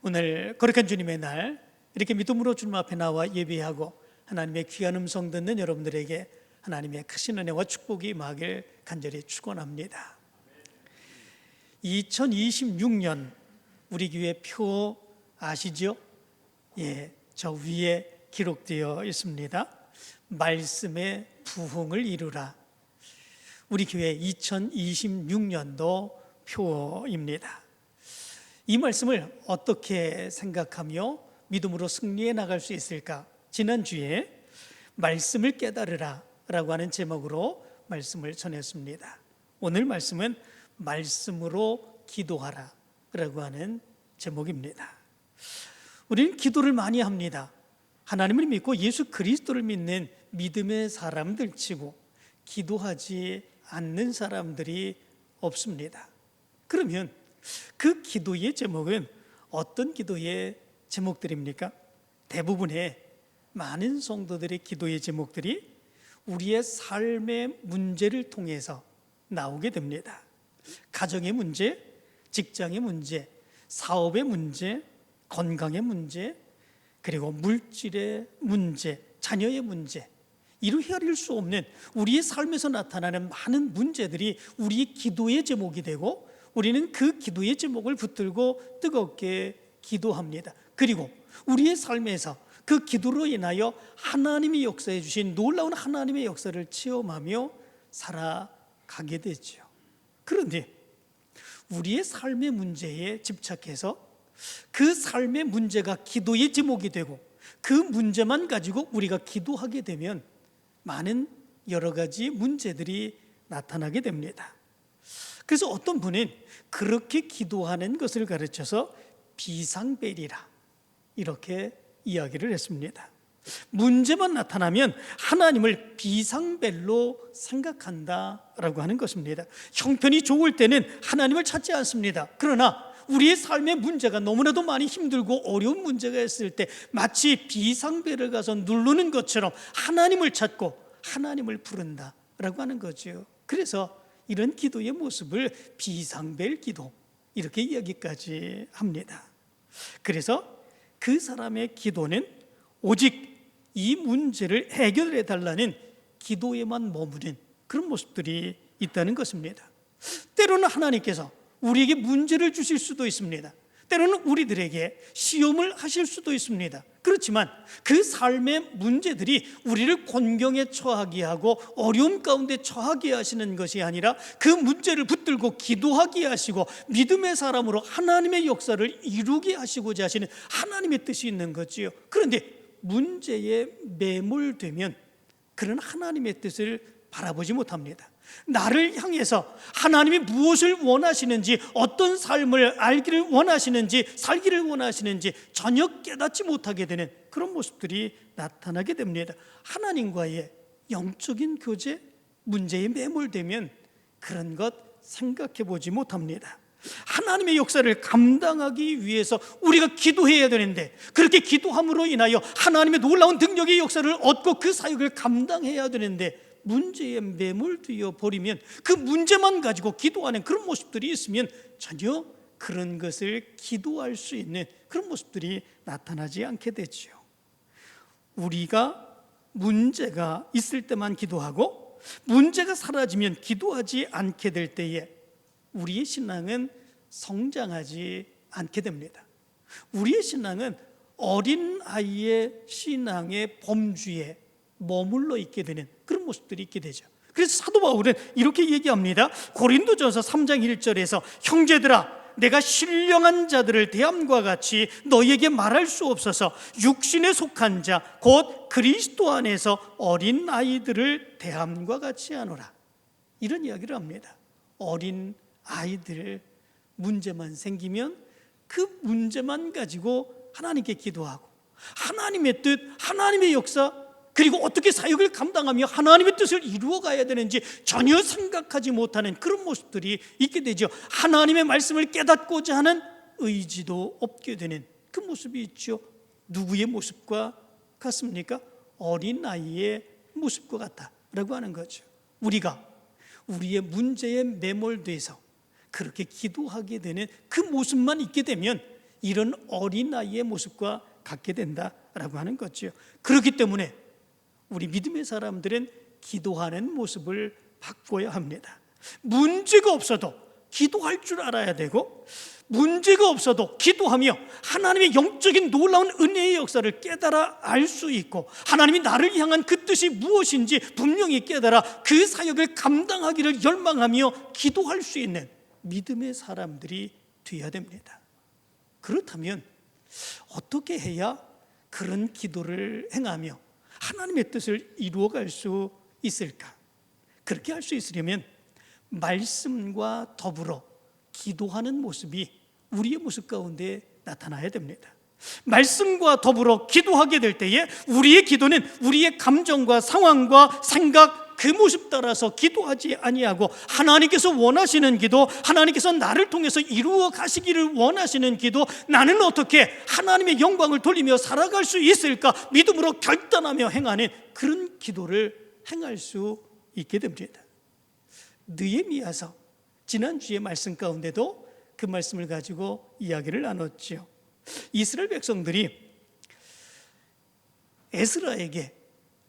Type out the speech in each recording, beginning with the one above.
오늘 거룩한 주님의 날 이렇게 믿음으로 주님 앞에 나와 예배하고 하나님의 귀한 음성 듣는 여러분들에게 하나님의 크신 은혜와 축복이 임하길 간절히 축원합니다. 2026년 우리 교회 표 아시죠? 저 위에 기록되어 있습니다. 말씀의 부흥을 이루라. 우리 교회 2026년도 표입니다. 이 말씀을 어떻게 생각하며 믿음으로 승리해 나갈 수 있을까? 지난주에 말씀을 깨달으라 라고 하는 제목으로 말씀을 전했습니다. 오늘 말씀은 말씀으로 기도하라 라고 하는 제목입니다. 우리는 기도를 많이 합니다. 하나님을 믿고 예수 그리스도를 믿는 믿음의 사람들 치고 기도하지 않는 사람들이 없습니다. 그러면 그 기도의 제목은 어떤 기도의 제목들입니까? 대부분의 많은 성도들의 기도의 제목들이 우리의 삶의 문제를 통해서 나오게 됩니다. 가정의 문제, 직장의 문제, 사업의 문제, 건강의 문제, 그리고 물질의 문제, 자녀의 문제, 이루 헤아릴 수 없는 우리의 삶에서 나타나는 많은 문제들이 우리의 기도의 제목이 되고 우리는 그 기도의 제목을 붙들고 뜨겁게 기도합니다. 그리고 우리의 삶에서 그 기도로 인하여 하나님이 역사해 주신 놀라운 하나님의 역사를 체험하며 살아가게 되죠. 그런데 우리의 삶의 문제에 집착해서 그 삶의 문제가 기도의 제목이 되고 그 문제만 가지고 우리가 기도하게 되면 많은 여러 가지 문제들이 나타나게 됩니다. 그래서 어떤 분은 그렇게 기도하는 것을 가르쳐서 비상벨이라 이렇게 이야기를 했습니다. 문제만 나타나면 하나님을 비상벨로 생각한다라고 하는 것입니다. 형편이 좋을 때는 하나님을 찾지 않습니다. 그러나 우리의 삶의 문제가 너무나도 많이 힘들고 어려운 문제가 있을 때 마치 비상벨을 가서 누르는 것처럼 하나님을 찾고 하나님을 부른다라고 하는 거죠. 그래서 이런 기도의 모습을 비상벨 기도 이렇게 이야기까지 합니다. 그래서 그 사람의 기도는 오직 이 문제를 해결해 달라는 기도에만 머무는 그런 모습들이 있다는 것입니다. 때로는 하나님께서 우리에게 문제를 주실 수도 있습니다. 때로는 우리들에게 시험을 하실 수도 있습니다. 그렇지만 그 삶의 문제들이 우리를 곤경에 처하게 하고 어려움 가운데 처하게 하시는 것이 아니라 그 문제를 붙들고 기도하게 하시고 믿음의 사람으로 하나님의 역사를 이루게 하시고자 하시는 하나님의 뜻이 있는 거지요. 그런데 문제에 매몰되면 그런 하나님의 뜻을 바라보지 못합니다. 나를 향해서 하나님이 무엇을 원하시는지, 어떤 삶을 알기를 원하시는지, 살기를 원하시는지 전혀 깨닫지 못하게 되는 그런 모습들이 나타나게 됩니다. 하나님과의 영적인 교제, 문제에 매몰되면 그런 것 생각해 보지 못합니다. 하나님의 역사를 감당하기 위해서 우리가 기도해야 되는데 그렇게 기도함으로 인하여 하나님의 놀라운 능력의 역사를 얻고 그 사역을 감당해야 되는데 문제에 매몰되어 버리면 그 문제만 가지고 기도하는 그런 모습들이 있으면 전혀 그런 것을 기도할 수 있는 그런 모습들이 나타나지 않게 되죠. 우리가 문제가 있을 때만 기도하고 문제가 사라지면 기도하지 않게 될 때에 우리의 신앙은 성장하지 않게 됩니다. 우리의 신앙은 어린 아이의 신앙의 범주에 머물러 있게 되는 그런 모습들이 있게 되죠. 그래서 사도 바울은 이렇게 얘기합니다. 고린도전서 3장 1절에서 형제들아 내가 신령한 자들을 대함과 같이 너희에게 말할 수 없어서 육신에 속한 자 곧 그리스도 안에서 어린 아이들을 대함과 같이 하노라. 이런 이야기를 합니다. 어린 아이들 문제만 생기면 그 문제만 가지고 하나님께 기도하고 하나님의 뜻, 하나님의 역사 그리고 어떻게 사역을 감당하며 하나님의 뜻을 이루어가야 되는지 전혀 생각하지 못하는 그런 모습들이 있게 되죠. 하나님의 말씀을 깨닫고자 하는 의지도 없게 되는 그 모습이 있죠. 누구의 모습과 같습니까? 어린아이의 모습과 같다라고 하는 거죠. 우리가 우리의 문제에 매몰돼서 그렇게 기도하게 되는 그 모습만 있게 되면 이런 어린아이의 모습과 같게 된다라고 하는 거죠. 그렇기 때문에 우리 믿음의 사람들은 기도하는 모습을 바꿔야 합니다. 문제가 없어도 기도할 줄 알아야 되고, 문제가 없어도 기도하며 하나님의 영적인 놀라운 은혜의 역사를 깨달아 알 수 있고, 하나님이 나를 향한 그 뜻이 무엇인지 분명히 깨달아 그 사역을 감당하기를 열망하며 기도할 수 있는 믿음의 사람들이 되어야 됩니다. 그렇다면 어떻게 해야 그런 기도를 행하며 하나님의 뜻을 이루어갈 수 있을까? 그렇게 할 수 있으려면 말씀과 더불어 기도하는 모습이 우리의 모습 가운데 나타나야 됩니다. 말씀과 더불어 기도하게 될 때에 우리의 기도는 우리의 감정과 상황과 생각, 그 모습 따라서 기도하지 아니하고 하나님께서 원하시는 기도, 하나님께서 나를 통해서 이루어 가시기를 원하시는 기도, 나는 어떻게 하나님의 영광을 돌리며 살아갈 수 있을까 믿음으로 결단하며 행하는 그런 기도를 행할 수 있게 됩니다. 느헤미야서 지난주의 말씀 가운데도 그 말씀을 가지고 이야기를 나눴죠. 이스라엘 백성들이 에스라에게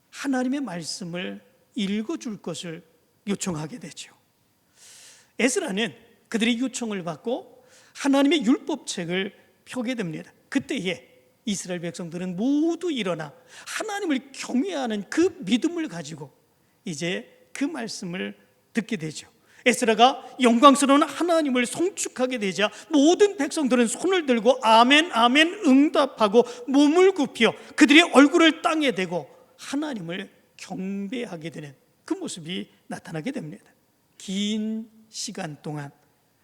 하나님의 말씀을 읽어줄 것을 요청하게 되죠. 에스라는 그들의 요청을 받고 하나님의 율법책을 펴게 됩니다. 그때에 이스라엘 백성들은 모두 일어나 하나님을 경외하는 그 믿음을 가지고 이제 그 말씀을 듣게 되죠. 에스라가 영광스러운 하나님을 송축하게 되자 모든 백성들은 손을 들고 아멘 아멘 응답하고 몸을 굽혀 그들의 얼굴을 땅에 대고 하나님을 경배하게 되는 그 모습이 나타나게 됩니다. 긴 시간 동안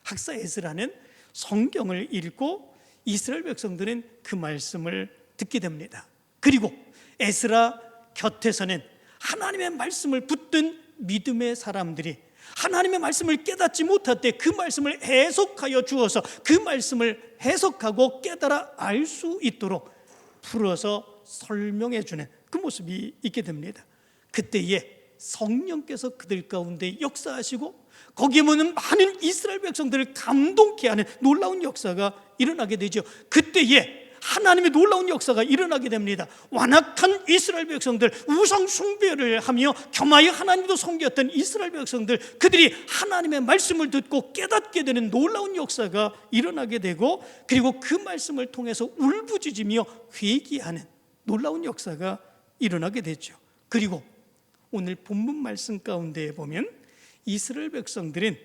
학사 에스라는 성경을 읽고 이스라엘 백성들은 그 말씀을 듣게 됩니다. 그리고 에스라 곁에서는 하나님의 말씀을 붙든 믿음의 사람들이 하나님의 말씀을 깨닫지 못할 때 그 말씀을 해석하여 주어서 그 말씀을 해석하고 깨달아 알 수 있도록 풀어서 설명해 주는 그 모습이 있게 됩니다. 그때에 성령께서 그들 가운데 역사하시고 거기에 모는 많은 이스라엘 백성들을 감동케 하는 놀라운 역사가 일어나게 되죠. 그때에 하나님의 놀라운 역사가 일어나게 됩니다. 완악한 이스라엘 백성들, 우상 숭배를 하며 겸하여 하나님도 섬겼던 이스라엘 백성들, 그들이 하나님의 말씀을 듣고 깨닫게 되는 놀라운 역사가 일어나게 되고, 그리고 그 말씀을 통해서 울부짖으며 회개하는 놀라운 역사가 일어나게 되죠. 그리고 오늘 본문 말씀 가운데 보면 이스라엘 백성들은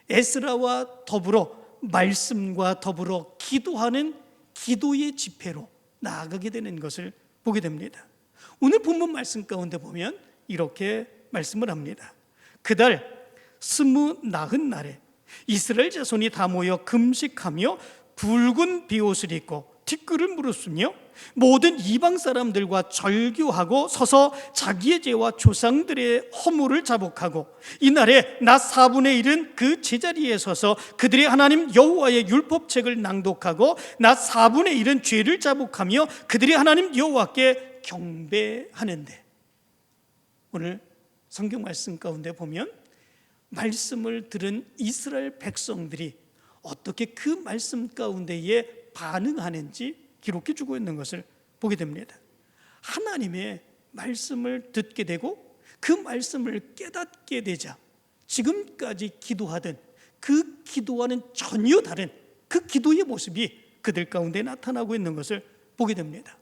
에스라와 더불어 말씀과 더불어 기도하는 기도의 집회로 나아가게 되는 것을 보게 됩니다. 오늘 본문 말씀 가운데 보면 이렇게 말씀을 합니다. 그달 29날에 이스라엘 자손이 다 모여 금식하며 붉은 비옷을 입고 티끌을 무릅쓰며 모든 이방 사람들과 절규하고 서서 자기의 죄와 조상들의 허물을 자복하고 이날에 낮 4분의 1은 그 제자리에 서서 그들의 하나님 여호와의 율법책을 낭독하고 낮 4분의 1은 죄를 자복하며 그들의 하나님 여호와께 경배하는데, 오늘 성경 말씀 가운데 보면 말씀을 들은 이스라엘 백성들이 어떻게 그 말씀 가운데에 반응하는지 기록해 주고 있는 것을 보게 됩니다. 하나님의 말씀을 듣게 되고 그 말씀을 깨닫게 되자 지금까지 기도하던 그 기도와는 전혀 다른 그 기도의 모습이 그들 가운데 나타나고 있는 것을 보게 됩니다.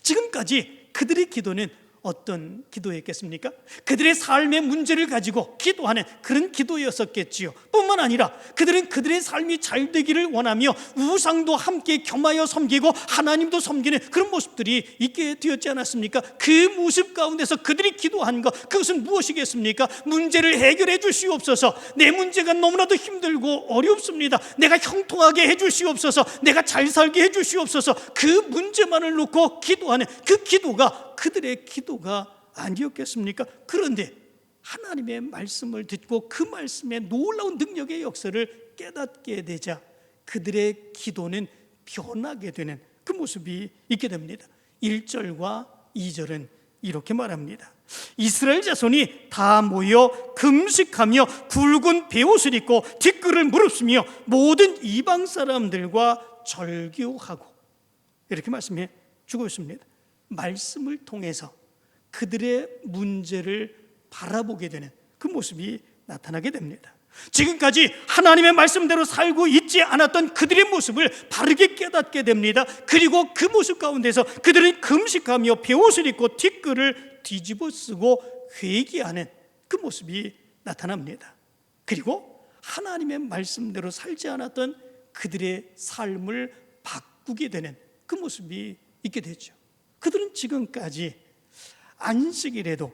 지금까지 그들의 기도는 어떤 기도였겠습니까? 그들의 삶의 문제를 가지고 기도하는 그런 기도였었겠지요. 뿐만 아니라 그들은 그들의 삶이 잘 되기를 원하며 우상도 함께 겸하여 섬기고 하나님도 섬기는 그런 모습들이 있게 되었지 않았습니까? 그 모습 가운데서 그들이 기도한 것, 그것은 무엇이겠습니까? 문제를 해결해 주시옵소서. 내 문제가 너무나도 힘들고 어렵습니다. 내가 형통하게 해 주시옵소서. 내가 잘 살게 해 주시옵소서. 그 문제만을 놓고 기도하는 그 기도가 그들의 기도가 아니었겠습니까? 그런데 하나님의 말씀을 듣고 그 말씀의 놀라운 능력의 역사를 깨닫게 되자 그들의 기도는 변하게 되는 그 모습이 있게 됩니다. 1절과 2절은 이렇게 말합니다. 이스라엘 자손이 다 모여 금식하며 굵은 베옷을 입고 티끌을 무릅쓰며 모든 이방 사람들과 절규하고 이렇게 말씀해 주고 있습니다. 말씀을 통해서 그들의 문제를 바라보게 되는 그 모습이 나타나게 됩니다. 지금까지 하나님의 말씀대로 살고 있지 않았던 그들의 모습을 바르게 깨닫게 됩니다. 그리고 그 모습 가운데서 그들은 금식하며 베옷을 입고 티끌을 뒤집어 쓰고 회개하는 그 모습이 나타납니다. 그리고 하나님의 말씀대로 살지 않았던 그들의 삶을 바꾸게 되는 그 모습이 있게 되죠. 그들은 지금까지 안식일에도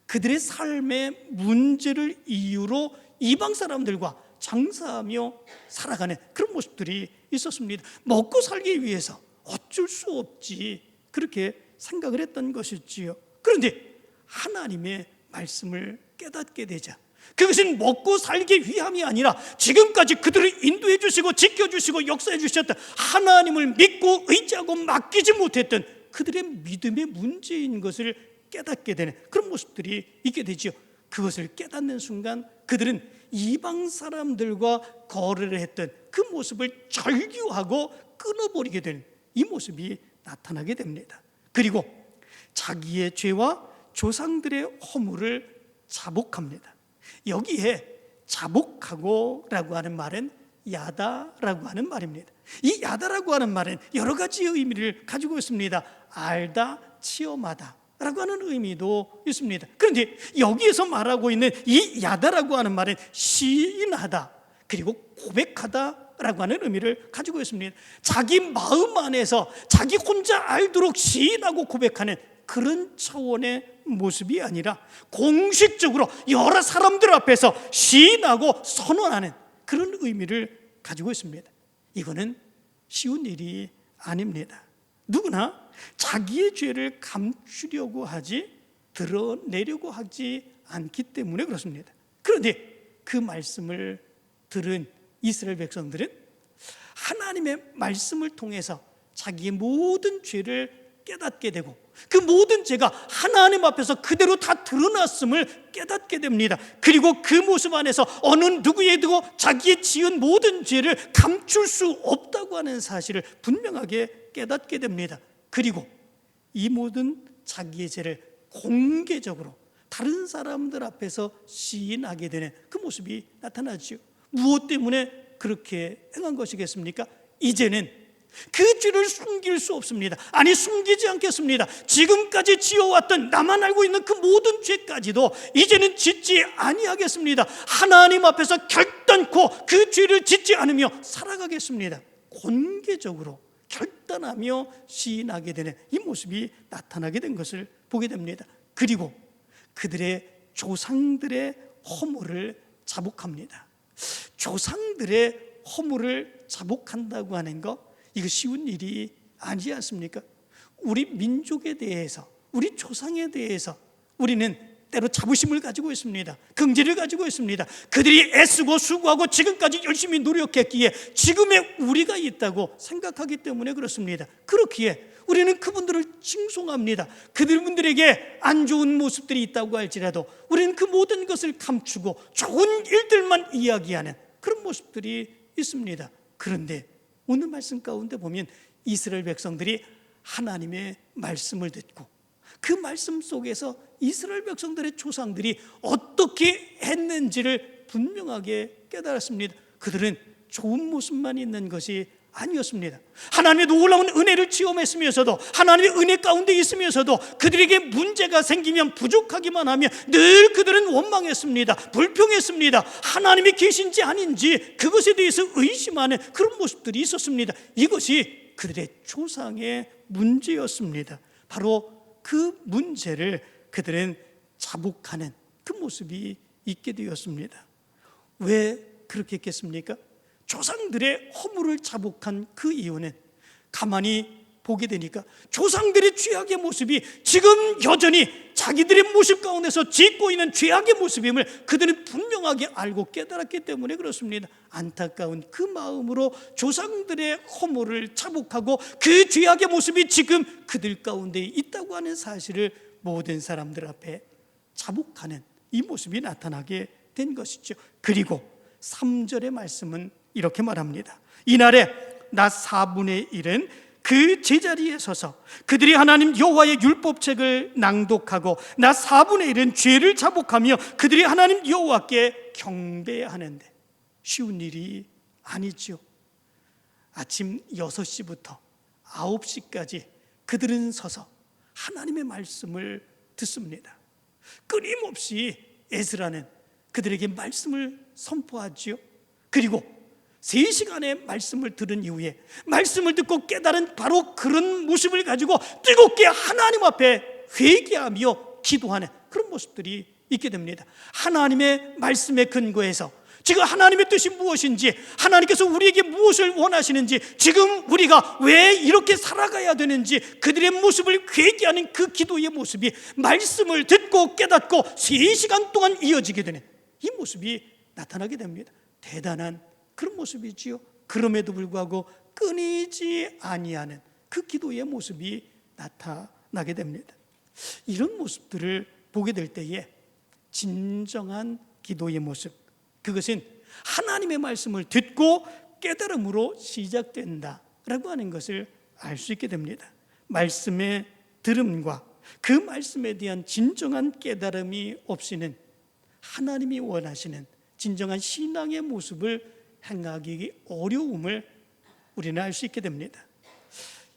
그들의 삶의 문제를 이유로 이방 사람들과 장사하며 살아가는 그런 모습들이 있었습니다. 먹고 살기 위해서 어쩔 수 없지 그렇게 생각을 했던 것이지요. 그런데 하나님의 말씀을 깨닫게 되자 그것은 먹고 살기 위함이 아니라 지금까지 그들을 인도해 주시고 지켜주시고 역사해 주셨던 하나님을 믿고 의지하고 맡기지 못했던 그들의 믿음의 문제인 것을 깨닫게 되는 그런 모습들이 있게 되죠. 그것을 깨닫는 순간 그들은 이방 사람들과 거래를 했던 그 모습을 절규하고 끊어버리게 되는 이 모습이 나타나게 됩니다. 그리고 자기의 죄와 조상들의 허물을 자복합니다. 여기에 자복하고라고 하는 말은 야다라고 하는 말입니다. 이 야다라고 하는 말은 여러 가지 의미를 가지고 있습니다. 알다, 체험하다 라고 하는 의미도 있습니다. 그런데 여기에서 말하고 있는 이 야다라고 하는 말은 시인하다 그리고 고백하다 라고 하는 의미를 가지고 있습니다. 자기 마음 안에서 자기 혼자 알도록 시인하고 고백하는 그런 차원의 모습이 아니라 공식적으로 여러 사람들 앞에서 시인하고 선언하는 그런 의미를 가지고 있습니다. 이거는 쉬운 일이 아닙니다. 누구나 자기의 죄를 감추려고 하지 드러내려고 하지 않기 때문에 그렇습니다. 그런데 그 말씀을 들은 이스라엘 백성들은 하나님의 말씀을 통해서 자기의 모든 죄를 깨닫게 되고 그 모든 죄가 하나님 앞에서 그대로 다 드러났음을 깨닫게 됩니다. 그리고 그 모습 안에서 어느 누구에도 자기의 지은 모든 죄를 감출 수 없다고 하는 사실을 분명하게 깨닫게 됩니다. 그리고 이 모든 자기의 죄를 공개적으로 다른 사람들 앞에서 시인하게 되는 그 모습이 나타나죠. 무엇 때문에 그렇게 행한 것이겠습니까? 이제는 그 죄를 숨길 수 없습니다. 아니, 숨기지 않겠습니다. 지금까지 지어왔던 나만 알고 있는 그 모든 죄까지도 이제는 짓지 아니하겠습니다. 하나님 앞에서 결단코 그 죄를 짓지 않으며 살아가겠습니다. 공개적으로 결단하며 시인하게 되는 이 모습이 나타나게 된 것을 보게 됩니다. 그리고 그들의 조상들의 허물을 자복합니다. 조상들의 허물을 자복한다고 하는 것, 이거 쉬운 일이 아니지 않습니까? 우리 민족에 대해서, 우리 조상에 대해서 우리는 때로 자부심을 가지고 있습니다. 긍지를 가지고 있습니다. 그들이 애쓰고 수고하고 지금까지 열심히 노력했기에 지금의 우리가 있다고 생각하기 때문에 그렇습니다. 그렇기에 우리는 그분들을 칭송합니다. 그들에게 안 좋은 모습들이 있다고 할지라도 우리는 그 모든 것을 감추고 좋은 일들만 이야기하는 그런 모습들이 있습니다. 그런데 오늘 말씀 가운데 보면 이스라엘 백성들이 하나님의 말씀을 듣고 그 말씀 속에서 이스라엘 백성들의 조상들이 어떻게 했는지를 분명하게 깨달았습니다. 그들은 좋은 모습만 있는 것이 아니었습니다. 하나님의 놀라운 은혜를 체험했으면서도 하나님의 은혜 가운데 있으면서도 그들에게 문제가 생기면 부족하기만 하면 늘 그들은 원망했습니다. 불평했습니다. 하나님이 계신지 아닌지 그것에 대해서 의심하는 그런 모습들이 있었습니다. 이것이 그들의 조상의 문제였습니다. 바로 그 문제를 그들은 자복하는 그 모습이 있게 되었습니다. 왜 그렇게 했겠습니까? 조상들의 허물을 자복한 그 이유는 가만히 보게 되니까 조상들의 죄악의 모습이 지금 여전히 자기들의 모습 가운데서 짓고 있는 죄악의 모습임을 그들은 분명하게 알고 깨달았기 때문에 그렇습니다. 안타까운 그 마음으로 조상들의 허물을 자복하고 그 죄악의 모습이 지금 그들 가운데 있다고 하는 사실을 모든 사람들 앞에 자복하는 이 모습이 나타나게 된 것이죠. 그리고 3절의 말씀은 이렇게 말합니다. 이날에 나 4분의 1은 그 제자리에 서서 그들이 하나님 여호와의 율법책을 낭독하고 나 4분의 1은 죄를 자복하며 그들이 하나님 여호와께 경배하는데 쉬운 일이 아니죠. 아침 6시부터 9시까지 그들은 서서 하나님의 말씀을 듣습니다. 끊임없이 에스라는 그들에게 말씀을 선포하지요. 그리고 3시간의 말씀을 들은 이후에 말씀을 듣고 깨달은 바로 그런 모습을 가지고 뜨겁게 하나님 앞에 회개하며 기도하는 그런 모습들이 있게 됩니다. 하나님의 말씀에 근거해서 지금 하나님의 뜻이 무엇인지, 하나님께서 우리에게 무엇을 원하시는지, 지금 우리가 왜 이렇게 살아가야 되는지 그들의 모습을 회개하는 그 기도의 모습이 말씀을 듣고 깨닫고 3시간 동안 이어지게 되는 이 모습이 나타나게 됩니다. 대단한 그런 모습이지요. 그럼에도 불구하고 끊이지 아니하는 그 기도의 모습이 나타나게 됩니다. 이런 모습들을 보게 될 때에 진정한 기도의 모습, 그것은 하나님의 말씀을 듣고 깨달음으로 시작된다라고 하는 것을 알 수 있게 됩니다. 말씀의 들음과 그 말씀에 대한 진정한 깨달음이 없이는 하나님이 원하시는 진정한 신앙의 모습을 행하기 어려움을 우리는 알 수 있게 됩니다.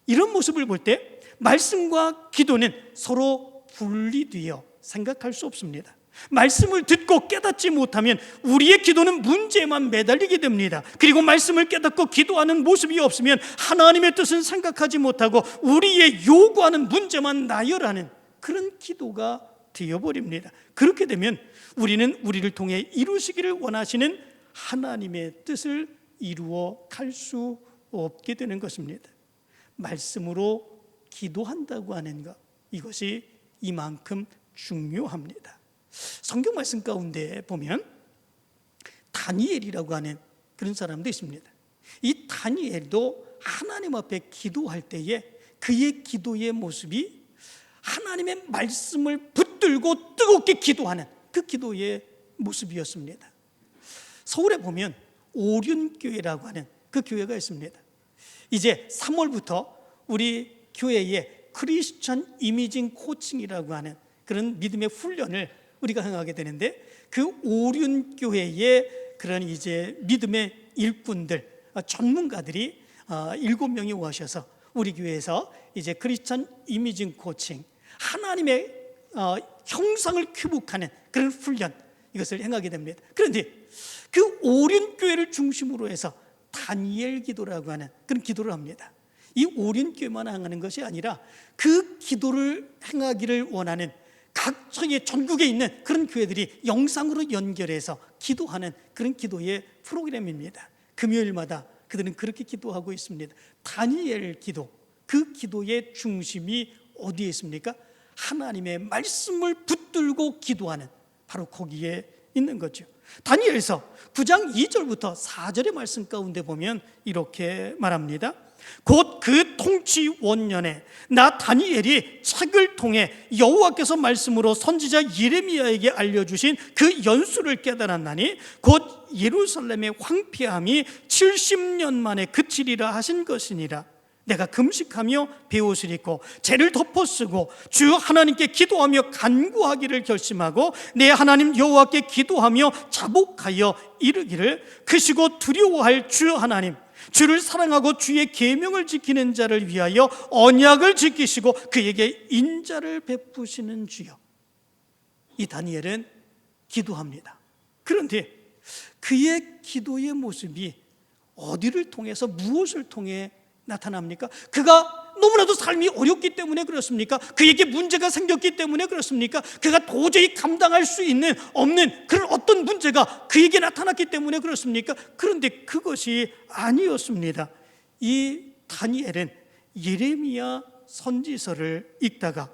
이런 모습을 볼 때 말씀과 기도는 서로 분리되어 생각할 수 없습니다. 말씀을 듣고 깨닫지 못하면 우리의 기도는 문제만 매달리게 됩니다. 그리고 말씀을 깨닫고 기도하는 모습이 없으면 하나님의 뜻은 생각하지 못하고 우리의 요구하는 문제만 나열하는 그런 기도가 되어버립니다. 그렇게 되면 우리는 우리를 통해 이루시기를 원하시는 하나님의 뜻을 이루어 갈 수 없게 되는 것입니다. 말씀으로 기도한다고 하는 것, 이것이 이만큼 중요합니다. 성경 말씀 가운데 보면 다니엘이라고 하는 그런 사람도 있습니다. 이 다니엘도 하나님 앞에 기도할 때에 그의 기도의 모습이 하나님의 말씀을 붙들고 뜨겁게 기도하는 그 기도의 모습이었습니다. 서울에 보면 오륜교회라고 하는 그 교회가 있습니다. 이제 3월부터 우리 교회에 크리스천 이미징 코칭이라고 하는 그런 믿음의 훈련을 우리가 행하게 되는데, 그 오륜교회의 그런 이제 믿음의 일꾼들, 전문가들이 7명이 오셔서 우리 교회에서 이제 크리스천 이미징 코칭, 하나님의 형상을 회복하는 그런 훈련, 이것을 행하게 됩니다. 그런데 그 오륜교회를 중심으로 해서 다니엘 기도라고 하는 그런 기도를 합니다. 이 오륜교회만 행하는 것이 아니라 그 기도를 행하기를 원하는 각처의 전국에 있는 그런 교회들이 영상으로 연결해서 기도하는 그런 기도의 프로그램입니다. 금요일마다 그들은 그렇게 기도하고 있습니다. 다니엘 기도, 그 기도의 중심이 어디에 있습니까? 하나님의 말씀을 붙들고 기도하는, 바로 거기에 있는 거죠. 다니엘서 9장 2절부터 4절의 말씀 가운데 보면 이렇게 말합니다. 곧 그 통치 원년에 나 다니엘이 책을 통해 여호와께서 말씀으로 선지자 예레미야에게 알려주신 그 연수를 깨달았나니 곧 예루살렘의 황폐함이 70년 만에 그치리라 하신 것이니라. 내가 금식하며 베옷을 입고 죄를 덮어쓰고 주 하나님께 기도하며 간구하기를 결심하고 내 하나님 여호와께 기도하며 자복하여 이르기를, 크시고 두려워할 주 하나님, 주를 사랑하고 주의 계명을 지키는 자를 위하여 언약을 지키시고 그에게 인자를 베푸시는 주여. 이 다니엘은 기도합니다. 그런데 그의 기도의 모습이 어디를 통해서, 무엇을 통해 나타납니까? 그가 너무나도 삶이 어렵기 때문에 그렇습니까? 그에게 문제가 생겼기 때문에 그렇습니까? 그가 도저히 감당할 수 없는 그런 어떤 문제가 그에게 나타났기 때문에 그렇습니까? 그런데 그것이 아니었습니다. 이 다니엘은 예레미야 선지서를 읽다가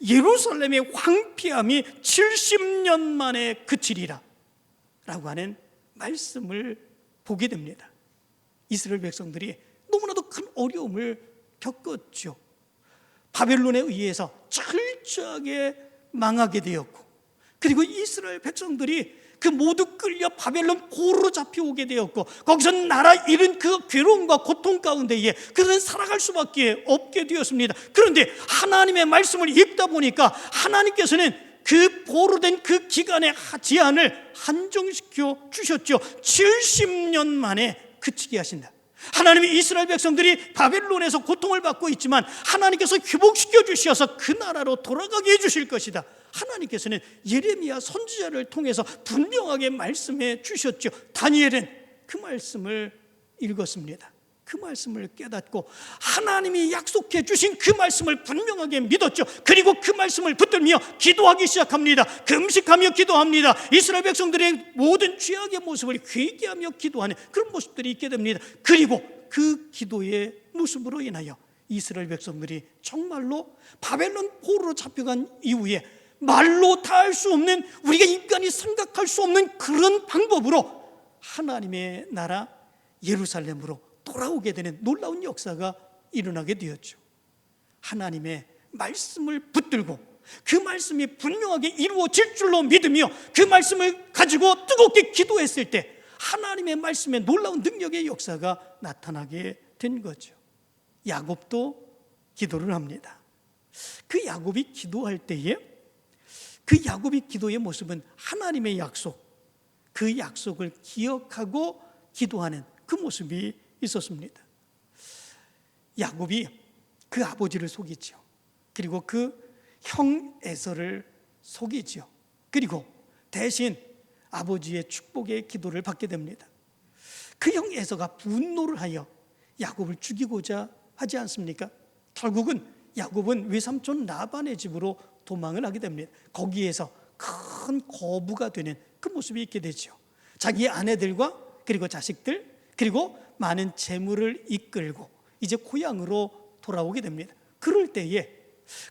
예루살렘의 황폐함이 70년 만에 그치리라 라고 하는 말씀을 보게 됩니다. 이스라엘 백성들이 너무나도 큰 어려움을 겪었죠. 바벨론에 의해서 철저하게 망하게 되었고, 그리고 이스라엘 백성들이 그 모두 끌려 바벨론 포로로 잡혀오게 되었고, 거기서 나라 잃은 그 괴로움과 고통 가운데에 그들은 살아갈 수밖에 없게 되었습니다. 그런데 하나님의 말씀을 읽다 보니까 하나님께서는 그 포로된 그 기간의 제한을 한정시켜 주셨죠. 70년 만에 그치게 하신다. 하나님이 이스라엘 백성들이 바벨론에서 고통을 받고 있지만 하나님께서 회복시켜 주셔서 그 나라로 돌아가게 해주실 것이다. 하나님께서는 예레미야 선지자를 통해서 분명하게 말씀해 주셨죠. 다니엘은 그 말씀을 읽었습니다. 그 말씀을 깨닫고 하나님이 약속해 주신 그 말씀을 분명하게 믿었죠. 그리고 그 말씀을 붙들며 기도하기 시작합니다. 금식하며 기도합니다. 이스라엘 백성들의 모든 죄악의 모습을 회개하며 기도하는 그런 모습들이 있게 됩니다. 그리고 그 기도의 모습으로 인하여 이스라엘 백성들이 정말로 바벨론 포로로 잡혀간 이후에 말로 다 할 수 없는, 우리가 인간이 생각할 수 없는 그런 방법으로 하나님의 나라 예루살렘으로 돌아오게 되는 놀라운 역사가 일어나게 되었죠. 하나님의 말씀을 붙들고 그 말씀이 분명하게 이루어질 줄로 믿으며 그 말씀을 가지고 뜨겁게 기도했을 때 하나님의 말씀에 놀라운 능력의 역사가 나타나게 된 거죠. 야곱도 기도를 합니다. 그 야곱이 기도할 때에 그 야곱의 기도의 모습은 하나님의 약속, 그 약속을 기억하고 기도하는 그 모습이 있었습니다. 야곱이 그 아버지를 속이죠. 그리고 그 형 에서를 속이죠. 그리고 대신 아버지의 축복의 기도를 받게 됩니다. 그 형 에서가 분노를 하여 야곱을 죽이고자 하지 않습니까? 결국은 야곱은 외삼촌 라반의 집으로 도망을 하게 됩니다. 거기에서 큰 거부가 되는 그 모습이 있게 되죠. 자기 아내들과 그리고 자식들 그리고 많은 재물을 이끌고 이제 고향으로 돌아오게 됩니다. 그럴 때에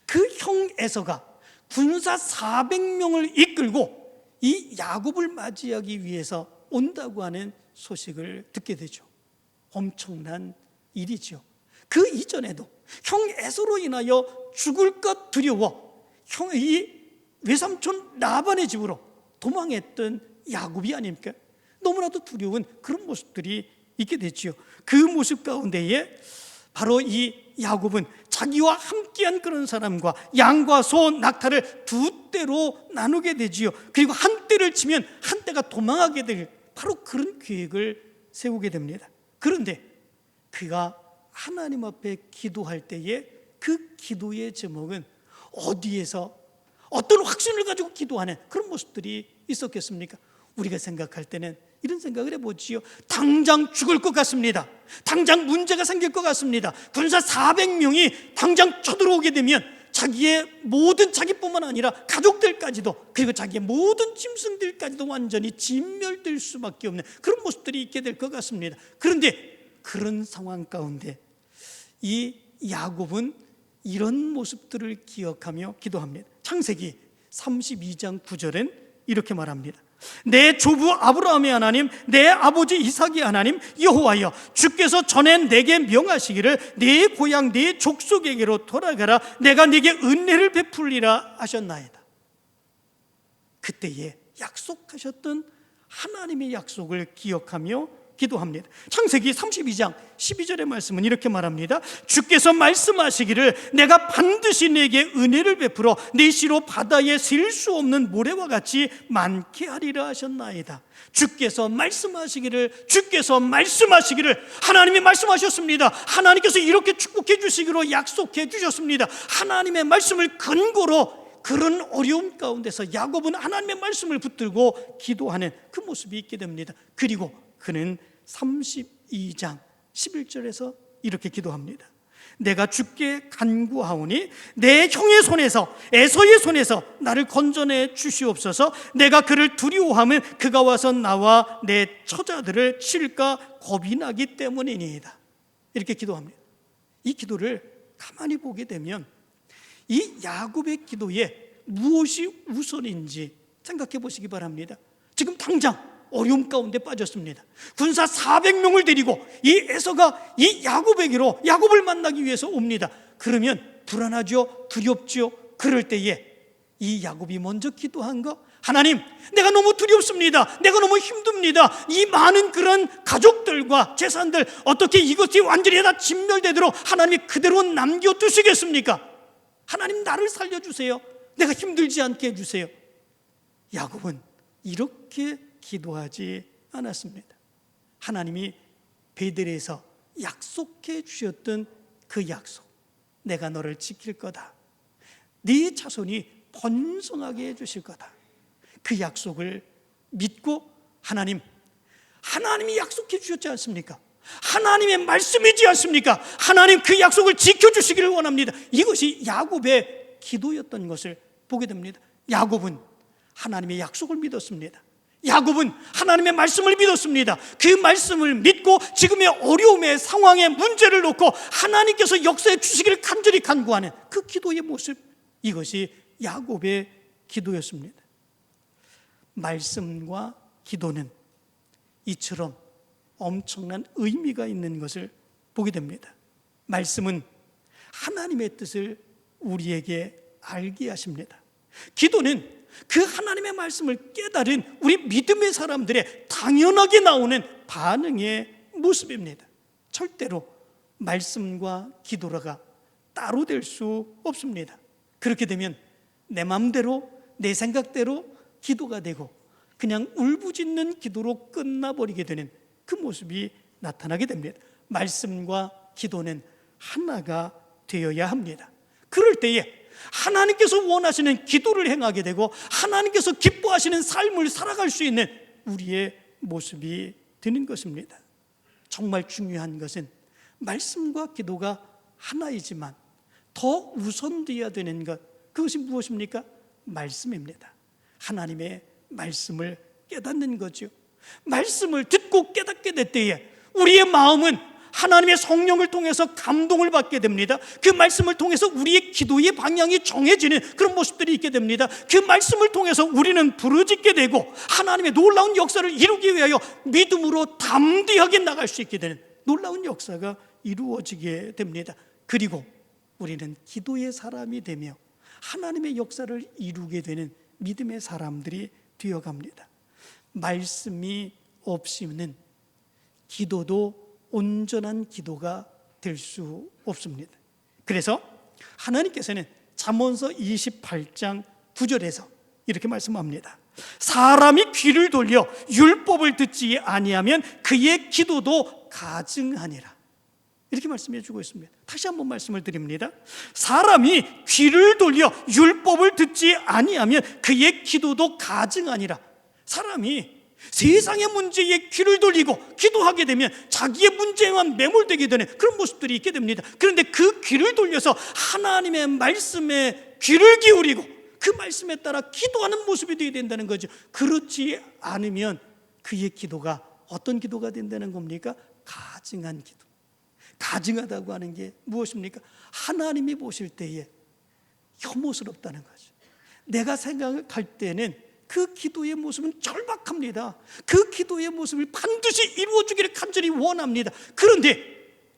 그 형 에서가 군사 400명을 이끌고 이 야곱을 맞이하기 위해서 온다고 하는 소식을 듣게 되죠. 엄청난 일이죠. 그 이전에도 형 에서로 인하여 죽을까 두려워 이 외삼촌 라반의 집으로 도망했던 야곱이 아닙니까? 너무나도 두려운 그런 모습들이 있게 됐지요. 그 모습 가운데에 바로 이 야곱은 자기와 함께한 그런 사람과 양과 소, 낙타를 두 떼로 나누게 되지요. 그리고 한 떼를 치면 한 떼가 도망하게 될 바로 그런 계획을 세우게 됩니다. 그런데 그가 하나님 앞에 기도할 때에 그 기도의 제목은 어디에서 어떤 확신을 가지고 기도하는 그런 모습들이 있었겠습니까? 우리가 생각할 때는 이런 생각을 해보지요. 당장 죽을 것 같습니다. 당장 문제가 생길 것 같습니다. 군사 400명이 당장 쳐들어오게 되면 자기뿐만 아니라 가족들까지도 그리고 자기의 모든 짐승들까지도 완전히 진멸될 수밖에 없는 그런 모습들이 있게 될 것 같습니다. 그런데 그런 상황 가운데 이 야곱은 이런 모습들을 기억하며 기도합니다. 창세기 32장 9절은 이렇게 말합니다. 내 조부 아브라함의 하나님, 내 아버지 이삭의 하나님 여호와여, 주께서 전에 내게 명하시기를 네 고향 네 족속에게로 돌아가라, 내가 네게 은혜를 베풀리라 하셨나이다. 그때에 약속하셨던 하나님의 약속을 기억하며 기도합니다. 창세기 32장 12절의 말씀은 이렇게 말합니다. 주께서 말씀하시기를 내가 반드시 내게 은혜를 베풀어 네 씨로 바다에 셀 수 없는 모래와 같이 많게 하리라 하셨나이다. 주께서 말씀하시기를 하나님이 말씀하셨습니다. 하나님께서 이렇게 축복해 주시기로 약속해 주셨습니다. 하나님의 말씀을 근거로 그런 어려움 가운데서 야곱은 하나님의 말씀을 붙들고 기도하는 그 모습이 있게 됩니다. 그리고 그는 32장 11절에서 이렇게 기도합니다. 내가 주께 간구하오니 내 형의 손에서 에서의 손에서 나를 건져내 주시옵소서. 내가 그를 두려워하면 그가 와서 나와 내 처자들을 칠까 겁이 나기 때문이니이다. 이렇게 기도합니다. 이 기도를 가만히 보게 되면 이 야곱의 기도에 무엇이 우선인지 생각해 보시기 바랍니다. 지금 당장 어려움 가운데 빠졌습니다. 군사 400명을 데리고 이 에서가 이 야곱에게로 야곱을 만나기 위해서 옵니다. 그러면 불안하죠, 두렵죠. 그럴 때에 이 야곱이 먼저 기도한 거, 하나님, 내가 너무 두렵습니다. 내가 너무 힘듭니다. 이 많은 그런 가족들과 재산들 어떻게 이것이 완전히 다 진멸되도록 하나님이 그대로 남겨두시겠습니까? 하나님, 나를 살려주세요. 내가 힘들지 않게 해주세요. 야곱은 이렇게 기도하지 않았습니다. 하나님이 베델에서 약속해 주셨던 그 약속, 내가 너를 지킬 거다. 네 자손이 번성하게 해주실 거다. 그 약속을 믿고 하나님이 약속해 주셨지 않습니까? 하나님의 말씀이지 않습니까? 하나님 그 약속을 지켜주시기를 원합니다. 이것이 야곱의 기도였던 것을 보게 됩니다. 야곱은 하나님의 약속을 믿었습니다. 야곱은 하나님의 말씀을 믿었습니다. 그 말씀을 믿고 지금의 어려움의 상황에 문제를 놓고 하나님께서 역사해 주시기를 간절히 간구하는 그 기도의 모습, 이것이 야곱의 기도였습니다. 말씀과 기도는 이처럼 엄청난 의미가 있는 것을 보게 됩니다. 말씀은 하나님의 뜻을 우리에게 알게 하십니다. 기도는 그 하나님의 말씀을 깨달은 우리 믿음의 사람들의 당연하게 나오는 반응의 모습입니다. 절대로 말씀과 기도가 따로 될 수 없습니다. 그렇게 되면 내 마음대로 내 생각대로 기도가 되고 그냥 울부짖는 기도로 끝나버리게 되는 그 모습이 나타나게 됩니다. 말씀과 기도는 하나가 되어야 합니다. 그럴 때에 하나님께서 원하시는 기도를 행하게 되고 하나님께서 기뻐하시는 삶을 살아갈 수 있는 우리의 모습이 되는 것입니다. 정말 중요한 것은 말씀과 기도가 하나이지만 더 우선되어야 되는 것, 그것이 무엇입니까? 말씀입니다. 하나님의 말씀을 깨닫는 거죠. 말씀을 듣고 깨닫게 될 때에 우리의 마음은 하나님의 성령을 통해서 감동을 받게 됩니다. 그 말씀을 통해서 우리의 기도의 방향이 정해지는 그런 모습들이 있게 됩니다. 그 말씀을 통해서 우리는 부르짖게 되고 하나님의 놀라운 역사를 이루기 위하여 믿음으로 담대하게 나갈 수 있게 되는 놀라운 역사가 이루어지게 됩니다. 그리고 우리는 기도의 사람이 되며 하나님의 역사를 이루게 되는 믿음의 사람들이 되어갑니다. 말씀이 없이는 기도도 온전한 기도가 될 수 없습니다. 그래서 하나님께서는 잠언서 28장 9절에서 이렇게 말씀합니다. 사람이 귀를 돌려 율법을 듣지 아니하면 그의 기도도 가증하니라. 이렇게 말씀해 주고 있습니다. 다시 한번 말씀을 드립니다. 사람이 귀를 돌려 율법을 듣지 아니하면 그의 기도도 가증하니라. 사람이 세상의 문제에 귀를 돌리고 기도하게 되면 자기의 문제에만 매몰되게 되는 그런 모습들이 있게 됩니다. 그런데 그 귀를 돌려서 하나님의 말씀에 귀를 기울이고 그 말씀에 따라 기도하는 모습이 되어야 된다는 거죠. 그렇지 않으면 그의 기도가 어떤 기도가 된다는 겁니까? 가증한 기도. 가증하다고 하는 게 무엇입니까? 하나님이 보실 때에 혐오스럽다는 거죠. 내가 생각할 때는 그 기도의 모습은 절박합니다. 그 기도의 모습을 반드시 이루어주기를 간절히 원합니다. 그런데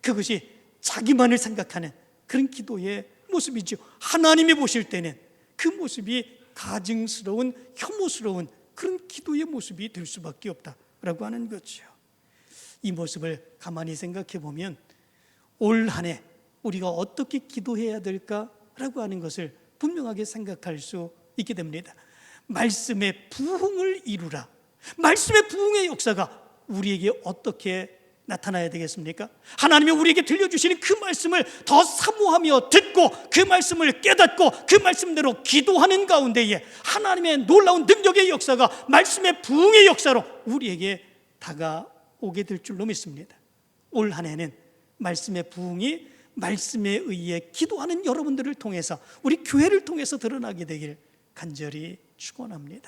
그것이 자기만을 생각하는 그런 기도의 모습이죠. 하나님이 보실 때는 그 모습이 가증스러운 혐오스러운 그런 기도의 모습이 될 수밖에 없다라고 하는 거죠. 이 모습을 가만히 생각해 보면 올 한 해 우리가 어떻게 기도해야 될까라고 하는 것을 분명하게 생각할 수 있게 됩니다. 말씀의 부흥을 이루라. 말씀의 부흥의 역사가 우리에게 어떻게 나타나야 되겠습니까? 하나님이 우리에게 들려주시는 그 말씀을 더 사모하며 듣고 그 말씀을 깨닫고 그 말씀대로 기도하는 가운데에 하나님의 놀라운 능력의 역사가 말씀의 부흥의 역사로 우리에게 다가오게 될 줄로 믿습니다. 올 한 해는 말씀의 부흥이 말씀에 의해 기도하는 여러분들을 통해서 우리 교회를 통해서 드러나게 되길 간절히 축원합니다.